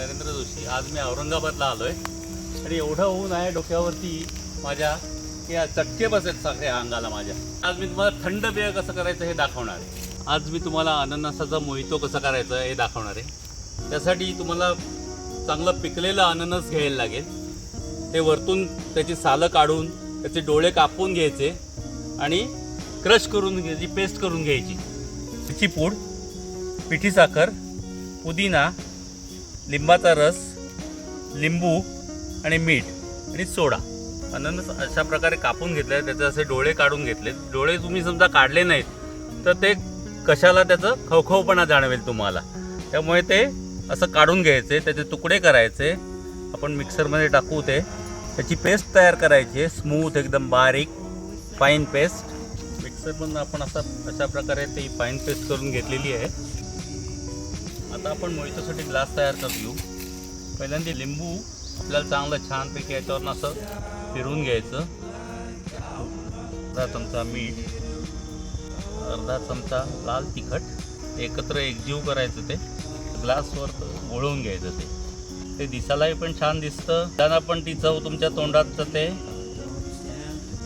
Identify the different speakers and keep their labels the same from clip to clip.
Speaker 1: नरेंद्र जोशी. आज मी औरंगाबादला आलो आहे आणि एवढं ऊन आहे डोक्यावरती माझ्या की चटके बसत सगळ्या अंगाला माझ्या. आज मी तुम्हाला थंड पेय कसं करायचं हे दाखवणार आहे. आज मी तुम्हाला अननसाचा मोहितो कसं करायचं हे दाखवणार आहे. त्यासाठी तुम्हाला चांगलं पिकलेलं अननस घ्यायला लागेल. ते वरतून त्याची सालं काढून त्याचे डोळे कापून घ्यायचे आणि क्रश करून घ्यायची, पेस्ट करून घ्यायची. त्याची पूड, पिठी साखर, पुदिना, लिंबाचा रस, लिंबू आणि मीठ आणि सोडा. अननस अशा प्रकारे कापून घेतले, त्याचे असे डोळे काढून घेतले. डोळे तुम्ही समजा काढले नाहीत तर ते कशाला त्याचं खवखवपणा जाणवेल तुम्हाला. त्यामुळे ते असं काढून घ्यायचे, त्याचे तुकडे करायचे. आपण मिक्सरमध्ये टाकू ते, त्याची पेस्ट तयार करायची, स्मूथ एकदम बारीक फाईन पेस्ट. मिक्सरमधून आपण अशा प्रकारे ती फाईन पेस्ट करून घेतलेली आहे. आता आपण मोहितोसाठी ग्लास तयार करून घेऊ. पहिल्यांदा लिंबू आपल्याला चांगलं छानपैकी याच्यावरून असं फिरवून घ्यायचं. अर्धा चमचा मीठ, अर्धा चमचा लाल तिखट एकत्र एकजीव करायचं. ते ग्लासवर गोळवून घ्यायचं. ते दिसायलाही पण छान दिसतं. त्यांना पण ती चव तुमच्या तोंडात जाते.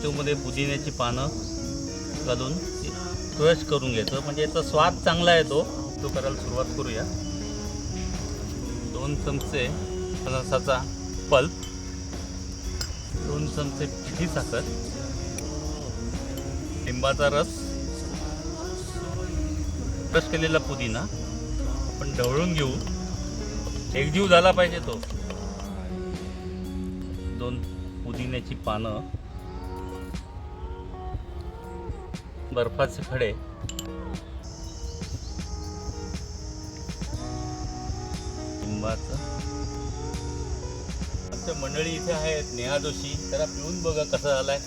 Speaker 1: त्यामध्ये पुदिन्याची पानं घालून क्रश करून घ्यायचं, म्हणजे याचा स्वाद चांगला येतो. तो करायला सुरुवात करूया. 2 चमचे अननसाचा पल्प, 2 चमचे पिठी साखर, लिंबाचा रस, क्रश केलेला पुदिना आपण ढवळून घेऊ. एकजीव झाला पाहिजे तो. 2 पुदिन्याची पानं, बर्फाचे खडे, लिंबाचं. आमच्या मंडळी इथे आहेत, नेहा जोशी. त्याला पिऊन बघा कसा झालाय.